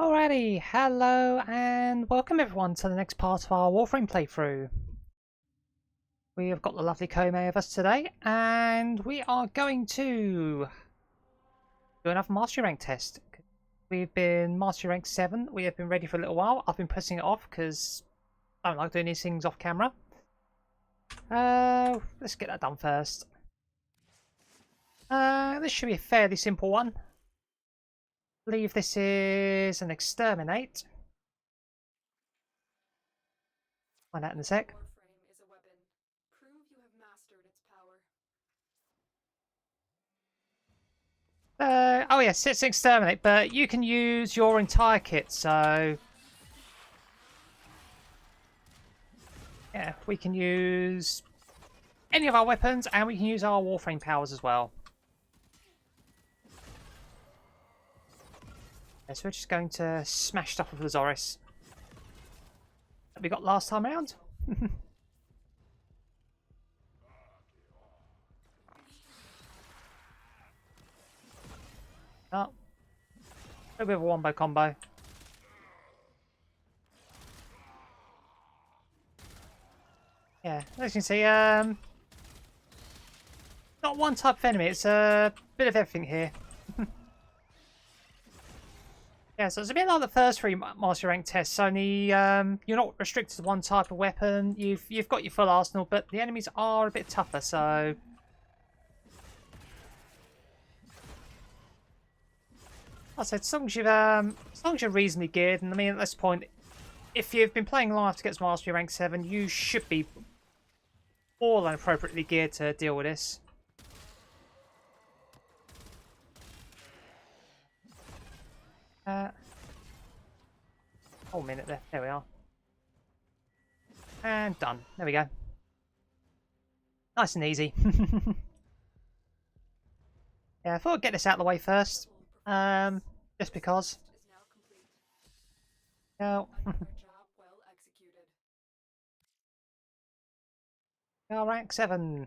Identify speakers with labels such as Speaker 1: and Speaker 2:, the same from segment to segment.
Speaker 1: Alrighty, hello and welcome everyone to the next part of our Warframe playthrough. We have got the lovely Kome with us today and we are going to do another Mastery Rank test. We've been Mastery Rank 7, we have been ready for a little while. I've been pressing it off because I don't like doing these things off camera. Let's get that done first. This should be a fairly simple one. I believe this is an exterminate. Find out in a sec.
Speaker 2: Warframe is a weapon. Prove you have mastered its power.
Speaker 1: Oh yes, it's exterminate, but you can use your entire kit, so yeah, we can use any of our weapons and we can use our Warframe powers as well. Yeah, so we're just going to smash stuff with Lazoris that we got last time around. Oh, a bit of a wombo combo. Yeah, as you can see, not one type of enemy, it's a bit of everything here. Yeah, so it's a bit like the first three Master Rank tests, only you're not restricted to one type of weapon, you've got your full arsenal, but the enemies are a bit tougher, so I said, as long as you're reasonably geared, and I mean at this point, if you've been playing long enough to get to Mastery Rank 7, you should be more than appropriately geared to deal with this. Whole minute there. There we are. And done. There we go. Nice and easy. Yeah, I thought I'd get this out of the way first. Just because. No. Oh, rank 7.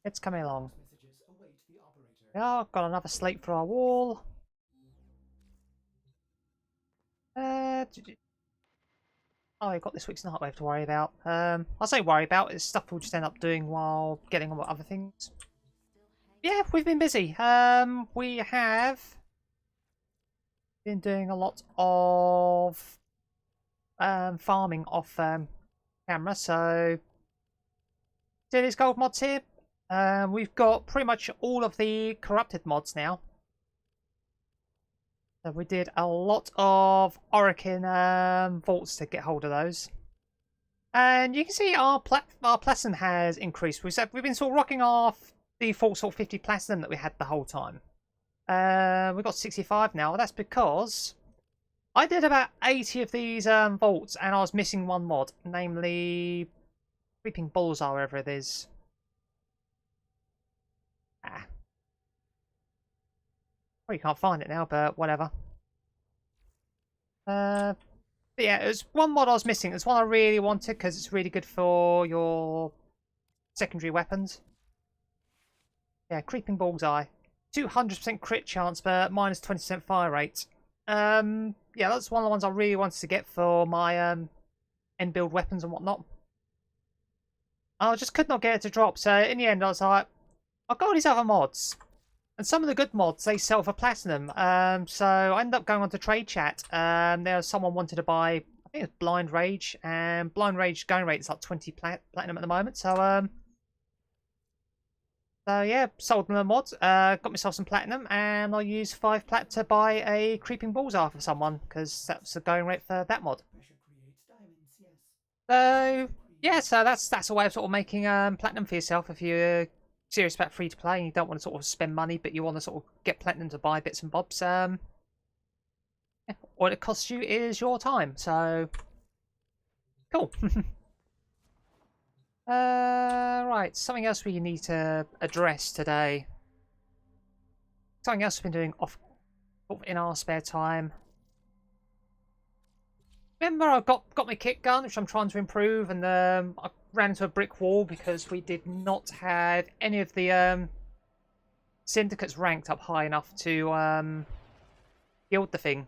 Speaker 1: It's coming along. Oh, got another slate for our wall. Oh, I've got this week's Nightwave to worry about. I'll say worry about, it's stuff we'll just end up doing while getting on with other things. Yeah, we've been busy. We have been doing a lot of farming off camera, so see these gold mods here? We've got pretty much all of the corrupted mods now. So we did a lot of Orokin vaults to get hold of those. And you can see our platinum has increased. We've been sort of rocking off default sort of 50 platinum that we had the whole time. We've got 65 now. That's because I did about 80 of these vaults and I was missing one mod, namely Creeping Bullseye, wherever it is. Well, you can't find it now, but whatever. But yeah, there's one mod I was missing. There's one I really wanted because it's really good for your secondary weapons. Yeah, Creeping Bullseye. 200% crit chance, but minus 20% fire rate. Yeah, that's one of the ones I really wanted to get for my end build weapons and whatnot. I just could not get it to drop, so in the end I was like, I've got all these other mods. And some of the good mods, they sell for platinum. So I ended up going on to Trade Chat. There was someone wanted to buy, I think it's Blind Rage. And Blind Rage going rate is like 20 platinum at the moment. So yeah, sold them the mods. Got myself some platinum. And I'll use 5 plat to buy a Creeping Bullseye for someone. Because that's the going rate for that mod. So yeah, so that's a way of sort of making platinum for yourself if you're serious about free to play and you don't want to sort of spend money but you want to sort of get platinum to buy bits and bobs. Yeah, all it costs you is your time, so cool. Right, something else we need to address today. Something else we've been doing off in our spare time. Remember, I got my kitgun, which I'm trying to improve, and I ran into a brick wall because we did not have any of the syndicates ranked up high enough to build the thing.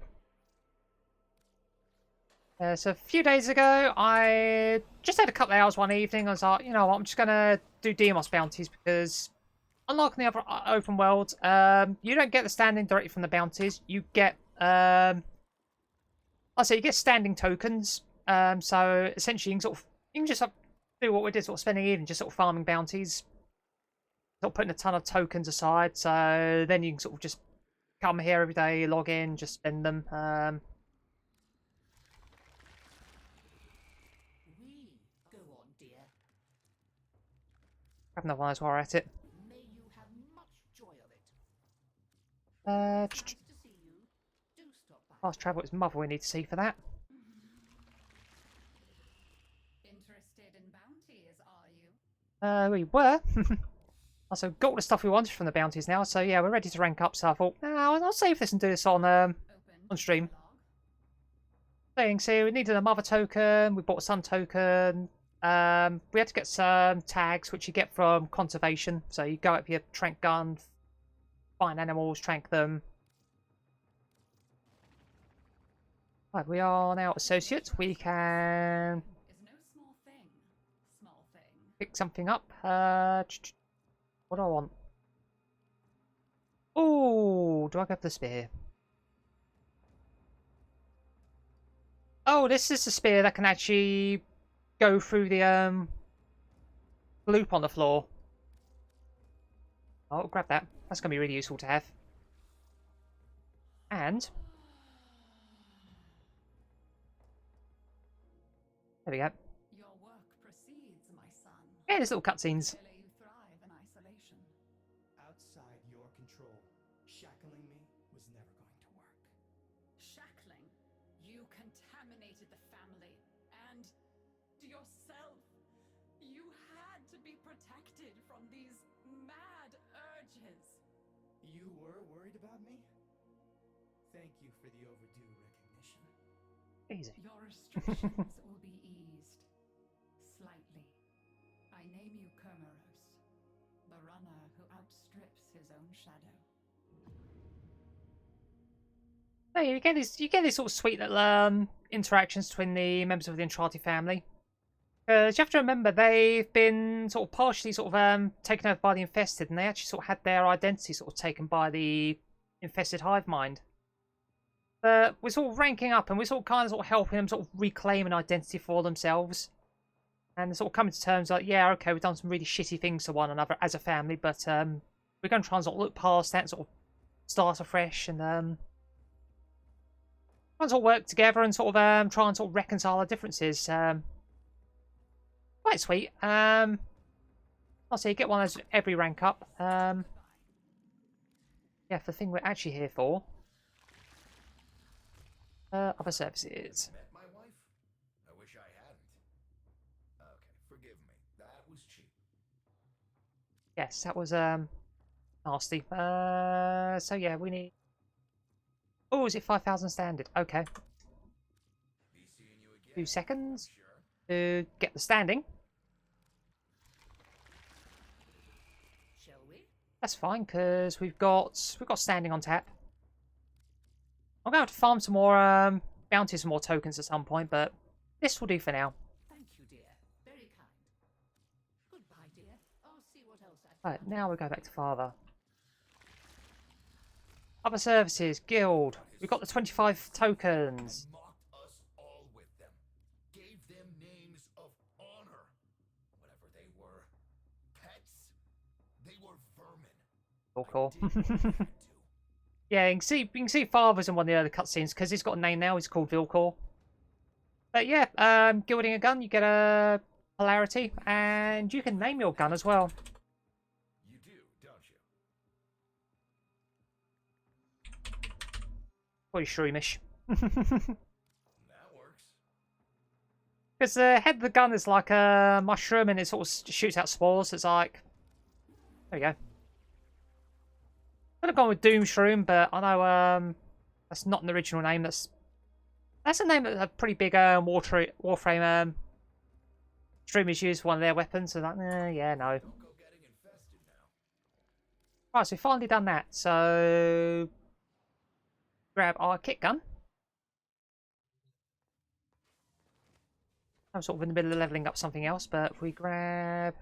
Speaker 1: So a few days ago, I just had a couple of hours one evening. I was like, you know what, I'm just gonna do Demos bounties because, unlike in the other open world, you don't get the standing directly from the bounties. You get, I say, you get standing tokens. So essentially, you can just do what we did, sort of spending the evening just sort of farming bounties, sort of putting a ton of tokens aside. So then you can sort of just come here every day, log in, just spend them.
Speaker 3: Go on, dear.
Speaker 1: Have another one as well at it.
Speaker 3: May you have much joy of it.
Speaker 1: Uh,
Speaker 3: Nice to see you. Do stop by.
Speaker 1: Fast travel is mother we need to see for that.
Speaker 2: Interested in bounties, are you?
Speaker 1: We were. Also, got all the stuff we wanted from the bounties now, so yeah, we're ready to rank up. So I thought, I'll save this and do this on stream. So we needed a mother token. We bought some token. We had to get some tags, which you get from conservation. So you go up your trank gun, find animals, trank them. Right, we are now associates. We can
Speaker 2: Is no small thing. Small thing.
Speaker 1: pick something up. What do I want? Oh, do I go for the spear? Oh, this is the spear that can actually go through the loop on the floor. I'll grab that. That's going to be really useful to have. And there we go.
Speaker 2: Your work proceeds, my son.
Speaker 1: Yeah, there's little cutscenes.
Speaker 2: Clearly you thrive in isolation.
Speaker 4: Outside your control, shackling me was never going to work.
Speaker 2: Shackling. You contaminated the family. And yourself. You had to be protected from these mad urges.
Speaker 4: You were worried about me? Thank you for the overdue recognition.
Speaker 1: Easy.
Speaker 2: Your restrictions will be eased. Slightly. I name you Kermeros, the runner who outstrips his own shadow.
Speaker 1: So you get these sort of sweet little interactions between the members of the Entrati family. Because you have to remember, they've been sort of partially taken over by the infested, and they actually sort of had their identity sort of taken by the infested hive mind. But we're sort of ranking up, and we're sort of helping them sort of reclaim an identity for themselves. And they're sort of coming to terms like, yeah, okay, we've done some really shitty things to one another as a family, but we're going to try and sort of look past that and sort of start afresh and try and sort of work together and sort of try and sort of reconcile our differences. Quite sweet. I'll say you get one of those every rank up. Yeah, for the thing we're actually here for. Other services.
Speaker 5: Met my wife? I wish I hadn't. Okay, forgive me. That was cheap.
Speaker 1: Yes, that was nasty. So yeah, we need. Oh, is it 5,000 standard? Okay.
Speaker 5: Be seeing you again.
Speaker 1: 2 seconds
Speaker 5: Sure.
Speaker 1: to get the standing.
Speaker 3: Shall we?
Speaker 1: That's fine because we've got standing on tap. I'm going to have to farm some more bounties, some more tokens at some point, but this will do for now.
Speaker 3: Thank you, dear. Very kind. Goodbye, dear. I'll see what else I've
Speaker 1: Right, now we go back to father. Other services, guild. We've got the 25 tokens.
Speaker 5: Mocked us all with them. Gave them names of honor. Whatever they were. Pets. They were vermin.
Speaker 1: Cool, cool.
Speaker 5: Did what I had to.
Speaker 1: Yeah, you can see father's in one of the other cutscenes because he's got a name now. He's called Vilcor. But yeah, gilding a gun, you get a polarity, and you can name your gun as well.
Speaker 5: You do, don't you?
Speaker 1: Pretty shroomish.
Speaker 5: That works.
Speaker 1: Because the head of the gun is like a mushroom, and it sort of shoots out spores. It's like, there we go. Could have gone with Doom Shroom, but I know that's not an original name. That's a name that a pretty big Warframe streamers use for one of their weapons. So like, yeah, no.
Speaker 5: Don't go getting infested now.
Speaker 1: Right, so we've finally done that. So grab our kit gun. I'm sort of in the middle of leveling up something else, but if we grab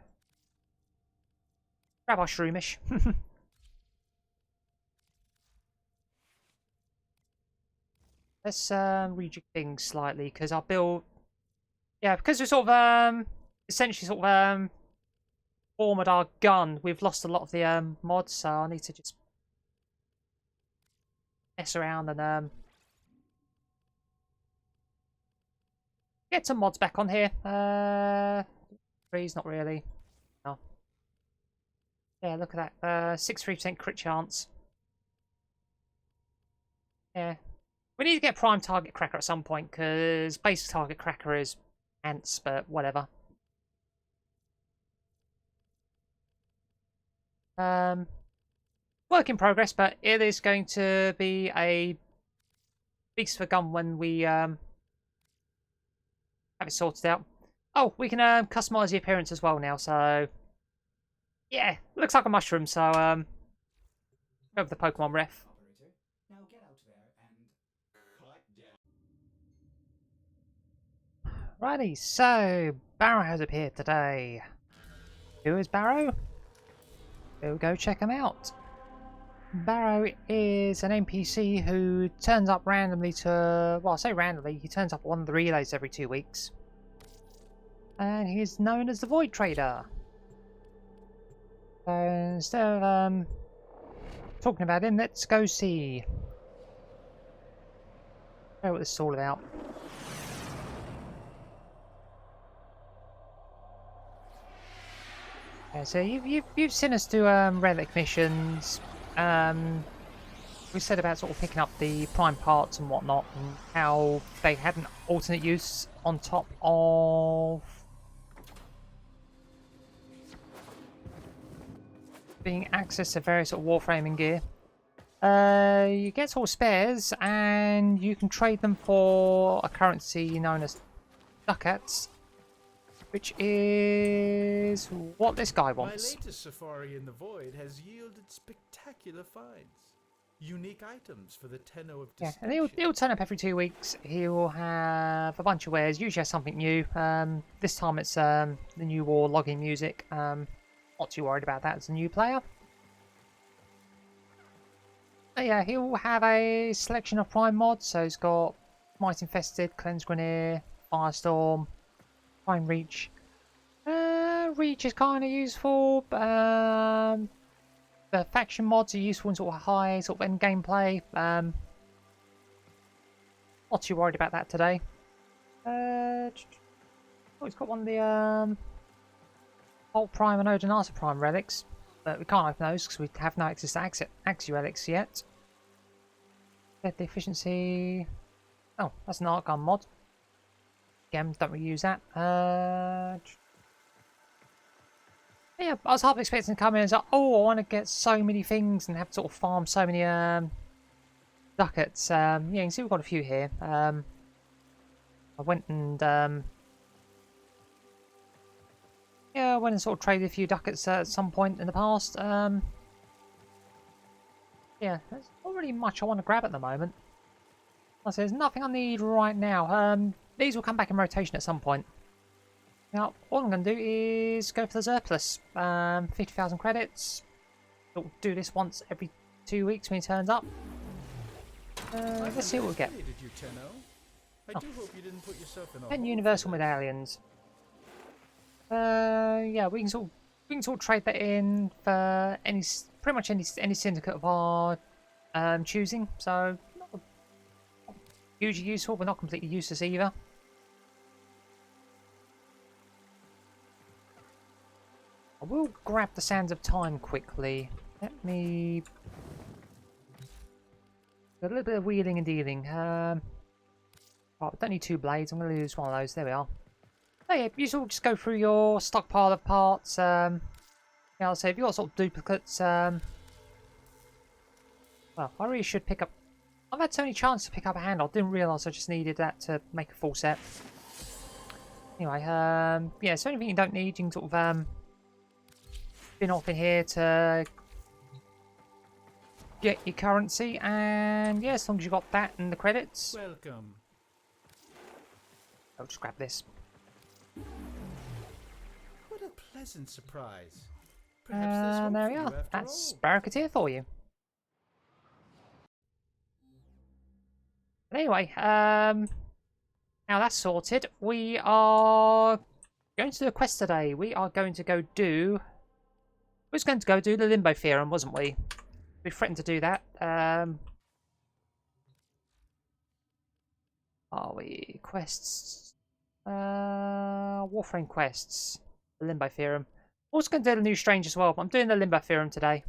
Speaker 1: our shroomish. Let's rejig things slightly because our build, yeah, because we're sort of essentially sort of formed our gun. We've lost a lot of the mods, so I need to just mess around and get some mods back on here. Trees, not really. No. Yeah, look at that. 63% crit chance. Yeah. We need to get Prime Target Cracker at some point, because basic Target Cracker is ants, but whatever. Work in progress, but it is going to be a beast of a gun when we have it sorted out. Oh, we can customize the appearance as well now, so yeah, looks like a mushroom. So go with the Pokemon ref.
Speaker 4: Operator, now get out there and
Speaker 1: Righty, so Baro has appeared today. Who is Baro? We'll go check him out. Baro is an NPC who turns up randomly to, well, I say randomly, he turns up at one of the relays every 2 weeks. And he's known as the Void Trader. So instead of talking about him, let's go see. Know what this is all about. Yeah, so you've seen us do relic missions. We said about sort of picking up the prime parts and whatnot, and how they had an alternate use on top of being access to various sort of warframing gear. You get sort of spares, and you can trade them for a currency known as ducats, which is what this guy wants.
Speaker 6: My latest safari in the void has yielded spectacular finds. Unique items for the tenor of
Speaker 1: Yeah,
Speaker 6: distinction.
Speaker 1: and he'll turn up every 2 weeks. He'll have a bunch of wares. Usually has something new. This time it's the new war logging music. Not too worried about that as a new player. But yeah, he'll have a selection of prime mods. So he's got Might Infested, Cleanse Grenier, Firestorm, Prime Reach. Reach is kind of useful. The faction mods are useful in sort of high sort of end gameplay. Not too worried about that today. Oh, he's got one of the Alt Prime and Odonata Prime relics, but we can't open those because we have no access to Axie relics yet. Get the efficiency. Oh, that's an art gun mod. Again, don't really use that. Yeah, I was half expecting to come in and say, oh, I want to get so many things and have to sort of farm so many ducats. Yeah, you can see we've got a few here. I went and yeah, I went and sort of traded a few ducats at some point in the past. Yeah, there's not really much I want to grab at the moment. Like I say, there's nothing I need right now. These will come back in rotation at some point. Now, all I'm going to do is go for the surplus. 50,000 credits. We'll do this once every 2 weeks when he turns up. Let's see what we get.
Speaker 6: I do hope you didn't put yourself in a
Speaker 1: 10
Speaker 6: hole
Speaker 1: universal
Speaker 6: for this.
Speaker 1: medallions. Yeah, we can sort of trade that in for pretty much any syndicate of our choosing. So not hugely useful, but not completely useless either. I will grab the Sands of Time quickly. Let me do a little bit of wheeling and dealing. Right, I don't need 2 blades. I'm going to use one of those. There we are. So yeah, you sort of just go through your stockpile of parts. Yeah, I'll say if you've got sort of duplicates. Well, I really should pick up. I've had so many chances to pick up a handle. I didn't realise I just needed that to make a full set. Anyway, yeah. So anything you don't need, you can sort of spin off in here to get your currency, and yeah, as long as you got that and the credits,
Speaker 6: Welcome.
Speaker 1: I'll just grab this.
Speaker 6: What a pleasant surprise. Perhaps there's hope
Speaker 1: There
Speaker 6: for
Speaker 1: we
Speaker 6: you
Speaker 1: are.
Speaker 6: after
Speaker 1: That's
Speaker 6: all.
Speaker 1: Baro Kiteer for you. But anyway, now that's sorted, we are going to do a quest today. We are going to go do... We was going to go do the Limbo Theorem, wasn't we? We threatened to do that. Are we quests? Warframe quests. The Limbo Theorem. Also going to do the New Strange as well, but I'm doing the Limbo Theorem today.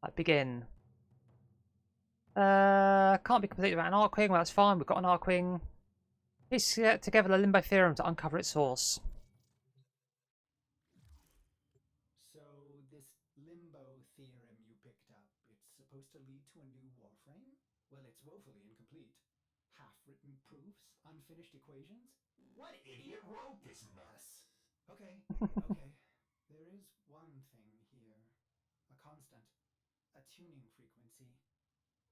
Speaker 1: Right, begin. Can't be completed without an Archwing. Well, that's fine. We've got an Archwing. Piece together the Limbo Theorem to uncover its source.
Speaker 4: So, this Limbo Theorem you picked up, it's supposed to lead to a new Warframe? Well, it's woefully incomplete. Half-written proofs, unfinished equations?
Speaker 5: What idiot wrote this mess?
Speaker 4: Okay, okay. There is one thing here. A constant. A tuning frequency.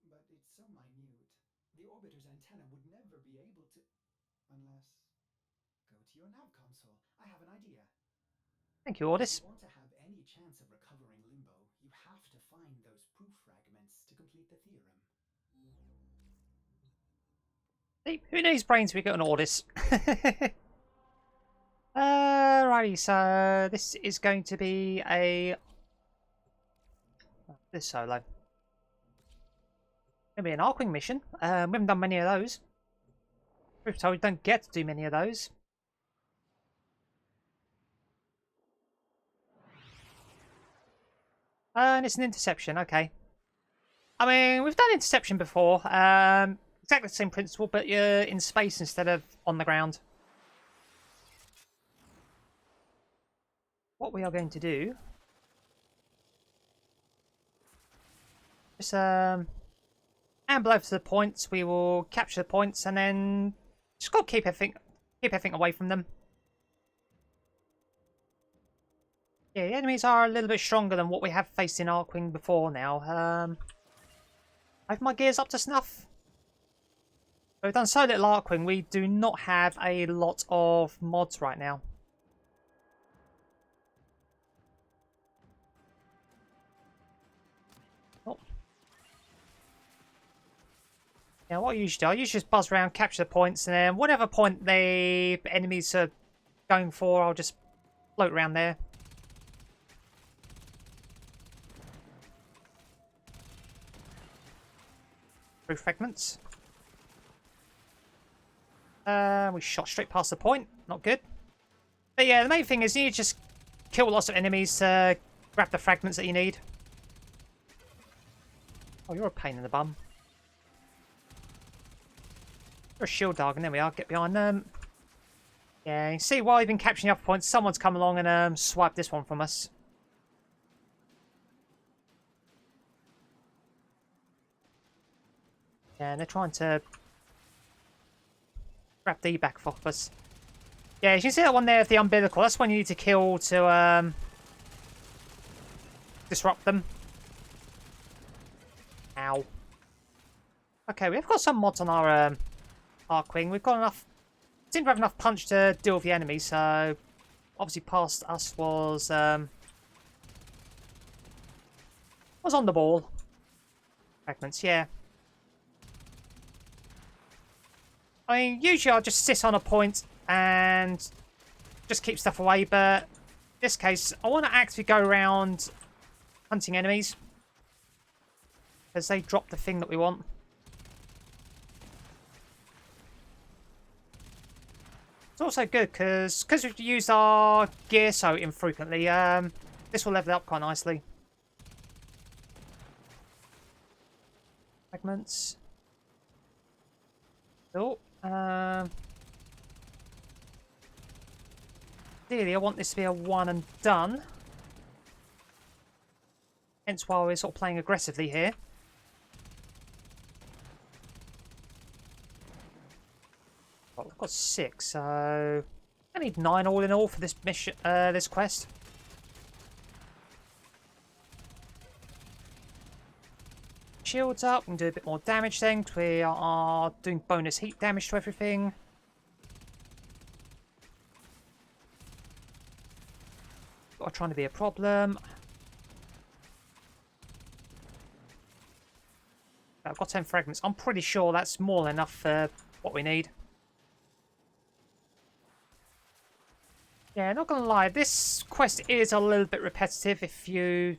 Speaker 4: But it's so minute. The orbiter's antenna would never be able to... Unless... Go to your nav console. I have an idea.
Speaker 1: Thank you, Ordis.
Speaker 4: If you want to have any chance of recovering Limbo, you have to find those proof fragments to complete the theorem.
Speaker 1: See, who needs brains? We got an Ordis. Righty, so this is going to be a... This solo. Gonna be an Archwing mission. We haven't done many of those. Truth told, we don't get to do many of those. And it's an interception, okay. I mean, we've done interception before. Exactly the same principle, but you're in space instead of on the ground. What we are going to do... Just, amble over to the points, we will capture the points, and then just got to keep everything away from them. Yeah, the enemies are a little bit stronger than what we have faced in Archwing before now. Have my gears up to snuff? We've done so little Archwing, we do not have a lot of mods right now. Yeah, what I usually do, I usually just buzz around, capture the points, and then whatever point the enemies are going for, I'll just float around there. Proof fragments. We shot straight past the point, not good. But yeah, the main thing is you need to just kill lots of enemies to grab the fragments that you need. Oh, you're a pain in the bum. You're a shield dog, and there we are. Get behind them. Yeah, you can see while you've been capturing the upper points, someone's come along and swiped this one from us. Yeah, and they're trying to grab the back off us. Yeah, you can see that one there, the umbilical. That's one you need to kill to disrupt them. Ow. Okay, we've got some mods on our Archwing. We've got enough... Seem to have enough punch to deal with the enemy, so... Obviously past us was on the ball. Fragments, yeah. I mean, usually I'll just sit on a point and just keep stuff away, but in this case, I want to actually go around hunting enemies. Because they drop the thing that we want. It's also good because we've used our gear so infrequently, this will level it up quite nicely. Fragments. Oh, ideally I want this to be a one and done. Hence why we're sort of playing aggressively here. Well, we've got 6, so I need 9 all in all for this mission, this quest. shields up. We can do a bit more damage then, 'cause we are doing bonus heat damage to everything. Not trying to be a problem. I've got 10 fragments. I'm pretty sure that's more than enough for what we need. Yeah, not gonna lie, this quest is a little bit repetitive if you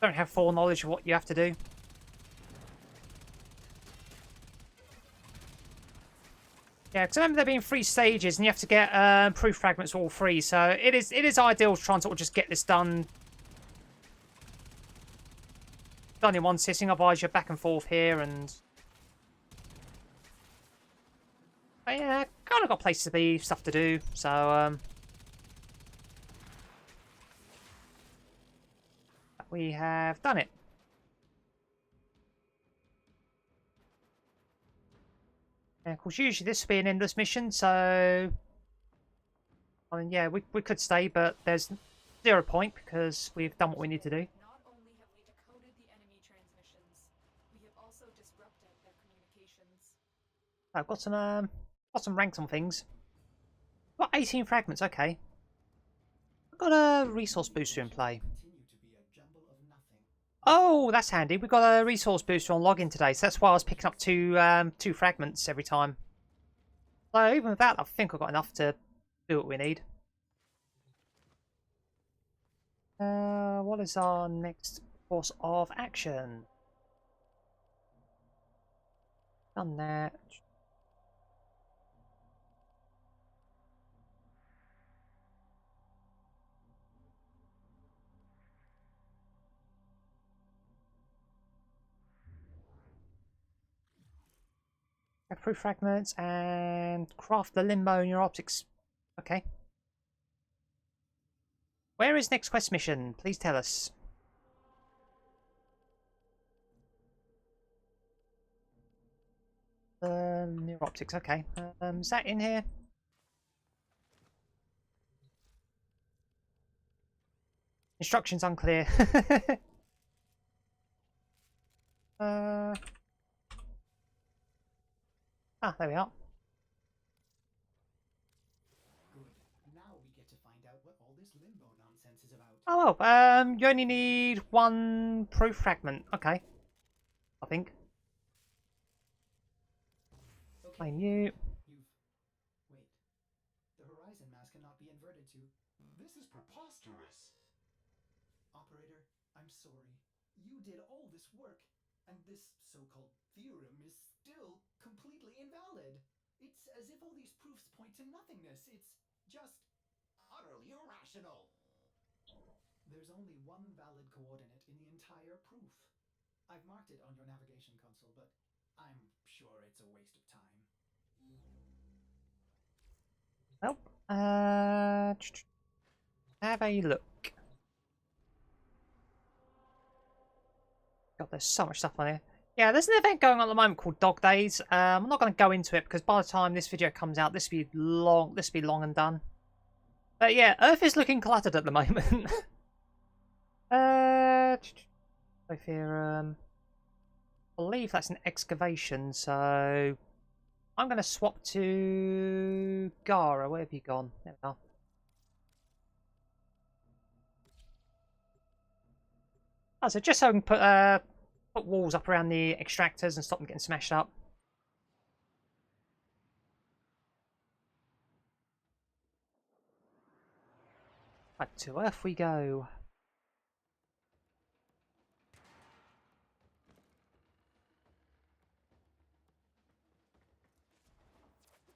Speaker 1: don't have full knowledge of what you have to do. Yeah, because I remember there being 3 stages and you have to get proof fragments all 3, so it is ideal to try and sort of just get this done in one sitting, otherwise you're back and forth here and... But yeah, kind of got places to be, stuff to do, so we have done it. And of course, usually this would be an endless mission, so... I mean, yeah, we could stay, but there's 0 point because we've done what we need to do.
Speaker 2: Not only have we decoded the enemy transmissions, we have also disrupted their communications.
Speaker 1: I've got some ranks on things. Got 18 fragments, okay. I've got a resource booster in play.
Speaker 4: Continue to be a jumble of nothing.
Speaker 1: Oh, that's handy. We've got a resource booster on login today, so that's why I was picking up two fragments every time. So even with that, I think I've got enough to do what we need. What is our next course of action? Done that. Proof fragments and craft the limbo neuroptics. Okay. Where is next quest mission? Please tell us. Neuroptics, okay. Is that in here? Instructions unclear. There we are.
Speaker 4: Good. Now we get to find out what all this limbo nonsense is about.
Speaker 1: Oh well, you only need 1 proof fragment. Okay. I think.
Speaker 4: Okay.
Speaker 1: I knew.
Speaker 4: Wait. The horizon mass cannot be inverted to...
Speaker 5: This is preposterous.
Speaker 4: Operator, I'm sorry. You did all this work, and this so-called theorem is still completely invalid. It's as if all these proofs point to nothingness. It's just...
Speaker 5: Utterly irrational.
Speaker 4: There's only one valid coordinate in the entire proof. I've marked it on your navigation console, but I'm sure it's a waste of time.
Speaker 1: Well, have a look. God, there's so much stuff on here. Yeah, there's an event going on at the moment called Dog Days. I'm not going to go into it because by the time this video comes out, this will be long. This will be long and done. But yeah, Earth is looking cluttered at the moment. I believe that's an excavation, so I'm going to swap to Gara. Where have you gone? There we are. Oh, so just so I can put walls up around the extractors and stop them getting smashed up. Right, to Earth we go.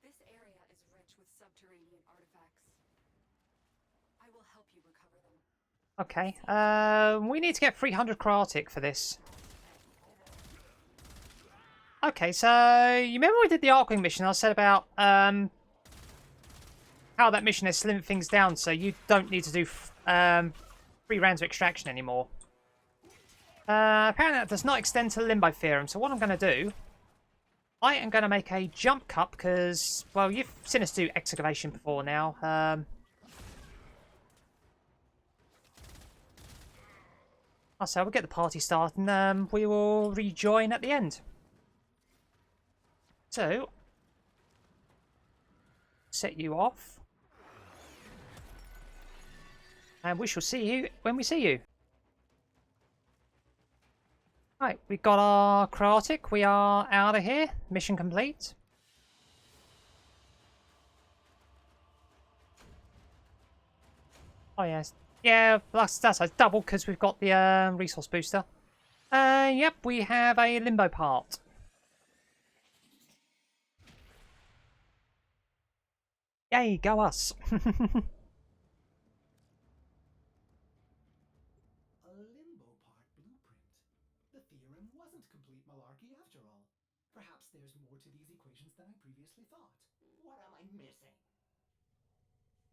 Speaker 2: This area is rich with subterranean artifacts. I will help you recover them.
Speaker 1: Okay, we need to get 300 Kratic for this. Okay, so you remember we did the Arcwing mission? I said about how that mission has slimmed things down, so you don't need to do 3 rounds of extraction anymore. Apparently that does not extend to the Limbo Theorem, so what I'm going to do, I am going to make a jump cut because, well, you've seen us do excavation before now. So we'll get the party started and we will rejoin at the end. So, set you off. And we shall see you when we see you. Right, we got our chaotic. We are out of here. Mission complete. Oh yes. Yeah, that's a double because we've got the resource booster. Yep, we have a limbo part. Yay, go us.
Speaker 4: A limbo part blueprint. The theorem wasn't complete malarkey after all. Perhaps there's more to these equations than I previously thought.
Speaker 5: What am I missing?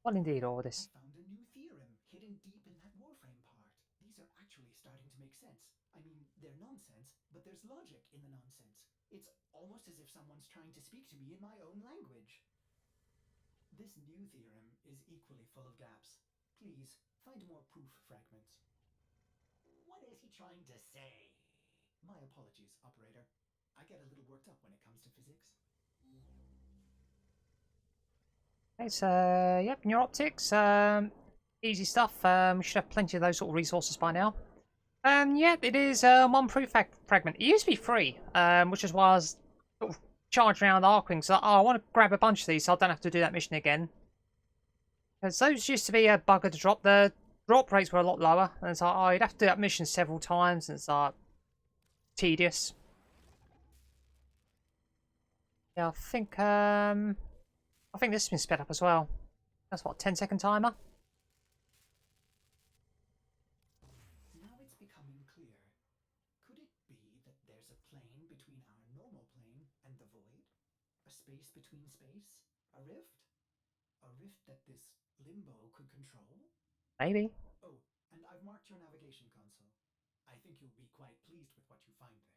Speaker 1: Well, indeed, all
Speaker 4: I
Speaker 1: this.
Speaker 4: found a new theorem hidden deep in that Warframe part. These are actually starting to make sense. I mean, they're nonsense, but there's logic in the nonsense. It's almost as if someone's trying to speak to me in my own language. This new theorem is equally full of gaps. Please, find more proof fragments.
Speaker 5: What is he trying to say?
Speaker 4: My apologies, operator. I get a little worked up when it comes to physics.
Speaker 1: Okay, so, yep, new optics. Easy stuff. We should have plenty of those sort of resources by now. Yeah, it is one proof fragment. It used to be free, which is why I was sort of charging around Arkwing. So, I want to grab a bunch of these so I don't have to do that mission again. Because those used to be a bugger to drop. The drop rates were a lot lower. And it's like, oh, you'd have to do that mission several times. And it's like, tedious. Yeah, I think this has been sped up as well. That's what, 10-second timer?
Speaker 4: Now it's becoming clear. Could it be that there's a plane between our normal plane and the void? A space between space? A rift? A rift that this limbo could control?
Speaker 1: Maybe.
Speaker 4: Oh, and I've marked your navigation console. I think you'll be quite pleased with what you find there.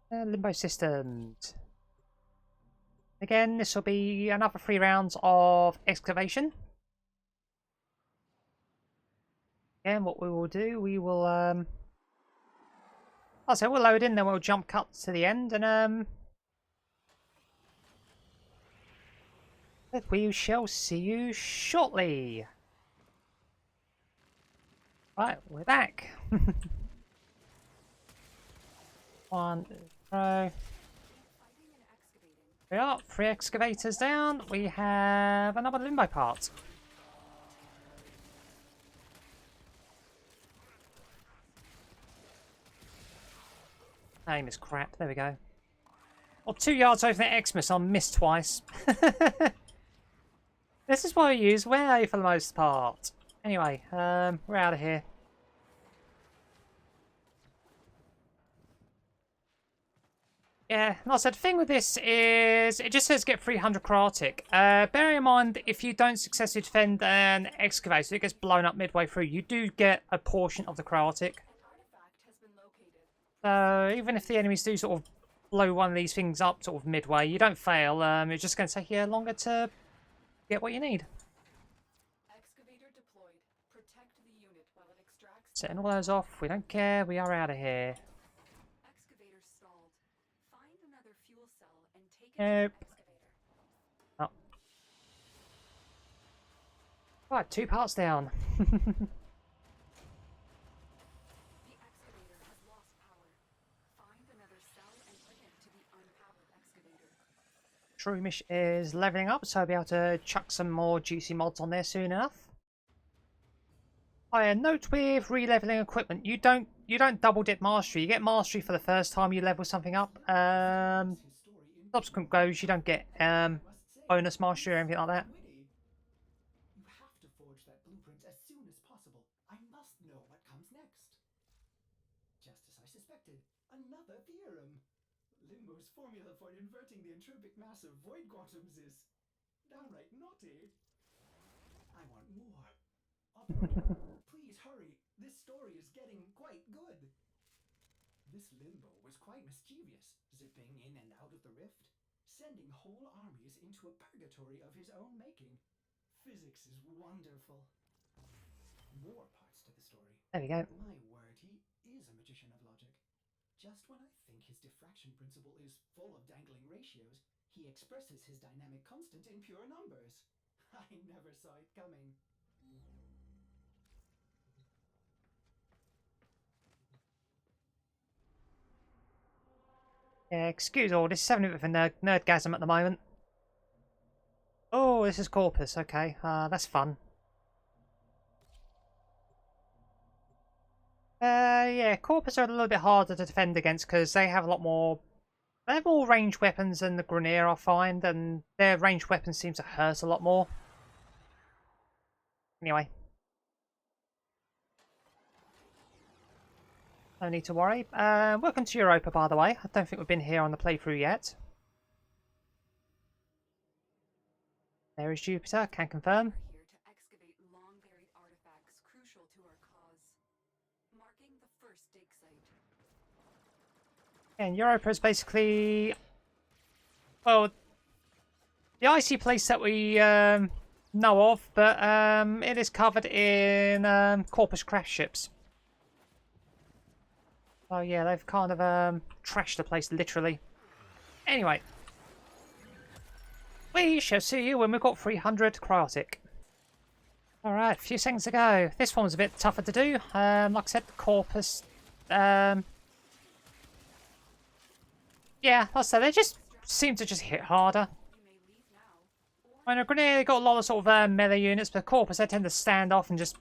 Speaker 1: Limbo systems. Again, this will be another 3 rounds of excavation. Again, what we will do, we will so we'll load in, then we'll jump cut to the end, and we shall see you shortly. Right, we're back. One, throw. We are 3 excavators down. We have another limbo part. Aim is crap. There we go. Well, 2 yards over the Xmas, I missed twice. This is what we use way for the most part. Anyway, we're out of here. Yeah, like I said, the thing with this is it just says get 300 chaotic. Bear in mind, if you don't successfully defend an excavator, it gets blown up midway through. You do get a portion of the chaotic. So even if the enemies do sort of blow one of these things up sort of midway, you don't fail. It's just going to take you longer to get what you need.
Speaker 2: Excavator deployed. Protect the unit while it extracts.
Speaker 1: Setting all those off. We don't care. We are out of here.
Speaker 2: Excavator stalled. Find another fuel cell and take it to the
Speaker 1: Nope.
Speaker 2: excavator.
Speaker 1: Oh. Right, 2 parts down.
Speaker 2: The excavator has lost power. Find another cell and bring it to the unpowered excavator.
Speaker 1: Shroomish is leveling up, so I'll be able to chuck some more juicy mods on there soon enough. Oh yeah, note with re-leveling equipment, you don't double dip mastery. You get mastery for the first time you level something up. Subsequent goes, you don't get bonus mastery or anything like that.
Speaker 4: You have to forge that blueprint as soon as possible. I must know what comes next. Just as I suspected, another theorem. Limbo's formula for inverting the entropic mass of void quantums is downright naughty. I want more. Operator, please hurry. This story is getting quite good. This Limbo was quite mischievous, zipping in and out of the rift, sending whole armies into a purgatory of his own making. physics is wonderful. More parts to the story.
Speaker 1: There we go.
Speaker 4: My word, he is a magician of logic. Just when I think his diffraction principle is full of dangling ratios, he expresses his dynamic constant in pure numbers. I never saw it coming.
Speaker 1: Yeah, excuse all this. 7 with a nerdgasm at the moment. Oh, this is Corpus. Okay, that's fun. Yeah, Corpus are a little bit harder to defend against because they have a lot more. They have more ranged weapons than the Grineer, I find, and their ranged weapons seem to hurt a lot more. Anyway. No need to worry. Welcome to Europa, by the way. I don't think we've been here on the playthrough yet. There is Jupiter, can confirm.
Speaker 2: Here to excavate long-buried artifacts crucial to our cause. Marking the first dig site.
Speaker 1: And Europa is basically, well, the icy place that we know of, but it is covered in Corpus crash ships. Oh yeah, they've kind of trashed the place, literally. Anyway. We shall see you when we've got 300 cryotic. Alright, a few seconds to go. This one was a bit tougher to do. Like I said, the Corpus... yeah, like I said, they just seem to just hit harder. I mean, a Grenade got a lot of sort of melee units, but Corpus, they tend to stand off and just...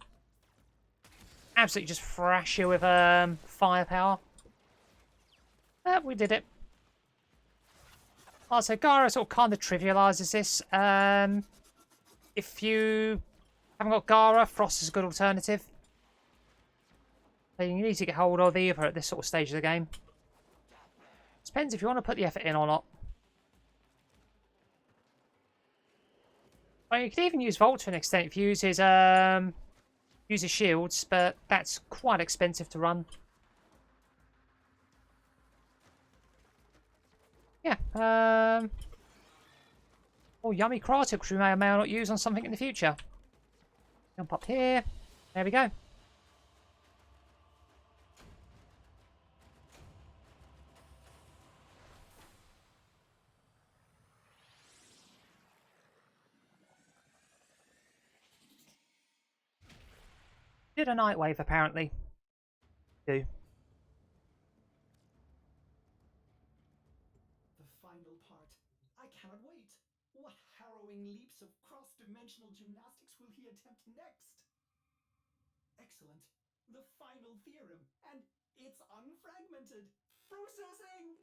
Speaker 1: absolutely just thrash you with firepower. But we did it. Also, Gara sort of kind of trivialises this. If you haven't got Gara, Frost is a good alternative. So you need to get hold of either at this sort of stage of the game. Depends if you want to put the effort in or not. Well, you could even use Volt to an extent if you use his shields, but that's quite expensive to run. Yeah, oh, yummy cryotic, which we may or may not use on something in the future. Jump up here. There we go. Did a night wave, apparently. Do.
Speaker 4: Final part. I cannot wait. What harrowing leaps of cross-dimensional gymnastics will he attempt next? Excellent. The final theorem, and it's unfragmented. Processing!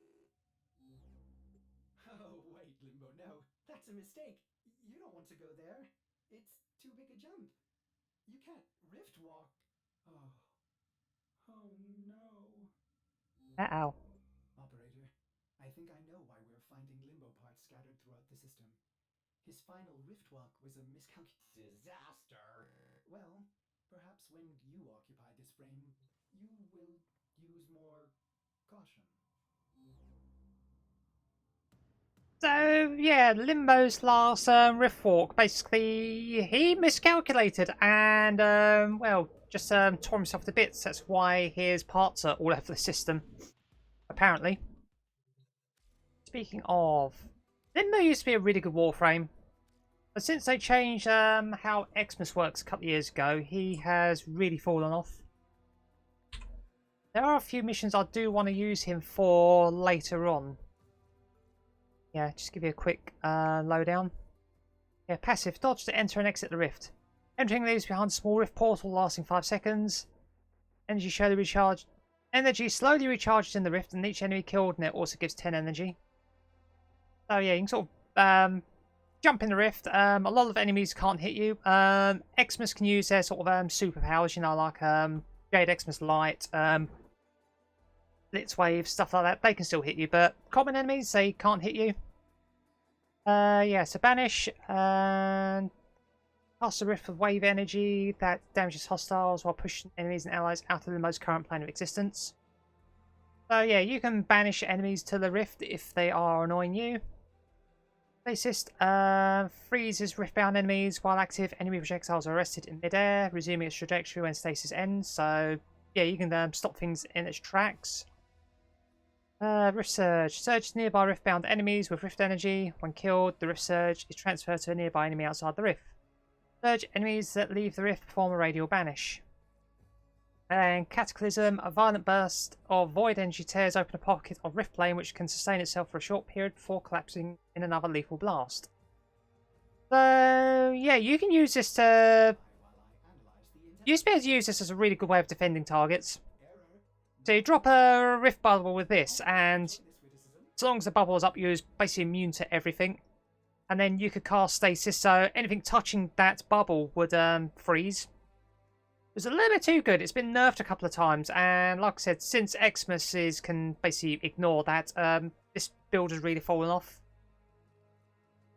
Speaker 4: Oh, wait, Limbo, no. That's a mistake. You don't want to go there. It's too big a jump. You can't rift walk. Oh. Oh, no.
Speaker 1: Uh-oh.
Speaker 4: Operator, I think I know why we're finding Limbo parts scattered throughout the system. His final rift walk was a disaster. Well, perhaps when you occupy this frame, you will use more caution.
Speaker 1: So, yeah, Limbo's last rift walk, basically, he miscalculated and, well, just tore himself to bits. That's why his parts are all over the system, apparently. Speaking of, Limbo used to be a really good Warframe, but since they changed how Xmas works a couple of years ago, he has really fallen off. There are a few missions I do want to use him for later on. Yeah, just give you a quick lowdown. Yeah, passive. Dodge to enter and exit the rift. Entering leaves behind a small rift portal lasting 5 seconds. Energy slowly recharged. Energy slowly recharges in the rift, and each enemy killed in it also gives 10 energy. So yeah, you can sort of jump in the rift. A lot of enemies can't hit you. Xmas can use their sort of superpowers, you know, like Jade Xmas Light, Blitz Wave, stuff like that. They can still hit you, but common enemies, they can't hit you. Yeah, so banish and cast a rift with wave energy that damages hostiles while pushing enemies and allies out of the most current plane of existence. So yeah, you can banish enemies to the rift if they are annoying you. Stasis freezes riftbound enemies while active. Enemy projectiles are arrested in midair, resuming its trajectory when stasis ends. So, yeah, you can stop things in its tracks. Rift Surge. Surge nearby riftbound enemies with rift energy. When killed, the rift surge is transferred to a nearby enemy outside the rift. Surge enemies that leave the rift perform a radial banish. And Cataclysm. A violent burst of void energy tears open a pocket of rift plane which can sustain itself for a short period before collapsing in another lethal blast. So, yeah, you can use this to... You should be able to use this as a really good way of defending targets. So you drop a rift bubble with this, and as long as the bubble is up, you're basically immune to everything. And then you could cast stasis, so anything touching that bubble would freeze. It was a little bit too good. It's been nerfed a couple of times, and like I said, since Xmas can basically ignore that, this build has really fallen off.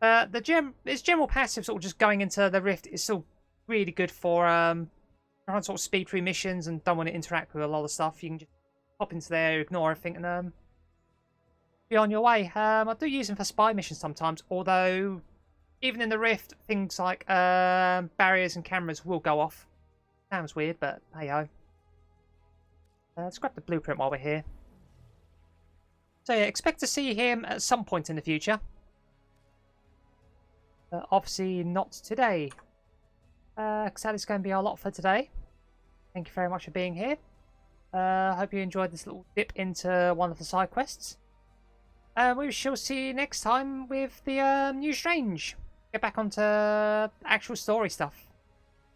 Speaker 1: Its general passive, sort of just going into the rift, is still really good for trying to sort of speed through missions and don't want to interact with a lot of stuff. You can just hop into there, ignore everything, and be on your way. I do use them for spy missions sometimes, although even in the rift, things like barriers and cameras will go off. Sounds weird, but hey ho. Let's grab the blueprint while we're here. So yeah, expect to see him at some point in the future. Obviously not today. Because that is going to be our lot for today. Thank you very much for being here. Hope you enjoyed this little dip into one of the side quests. We shall see you next time with the new Strange. Get back onto actual story stuff.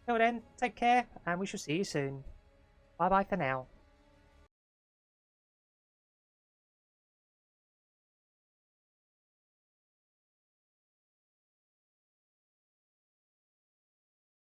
Speaker 1: Till then, take care, and we shall see you soon. Bye bye for now.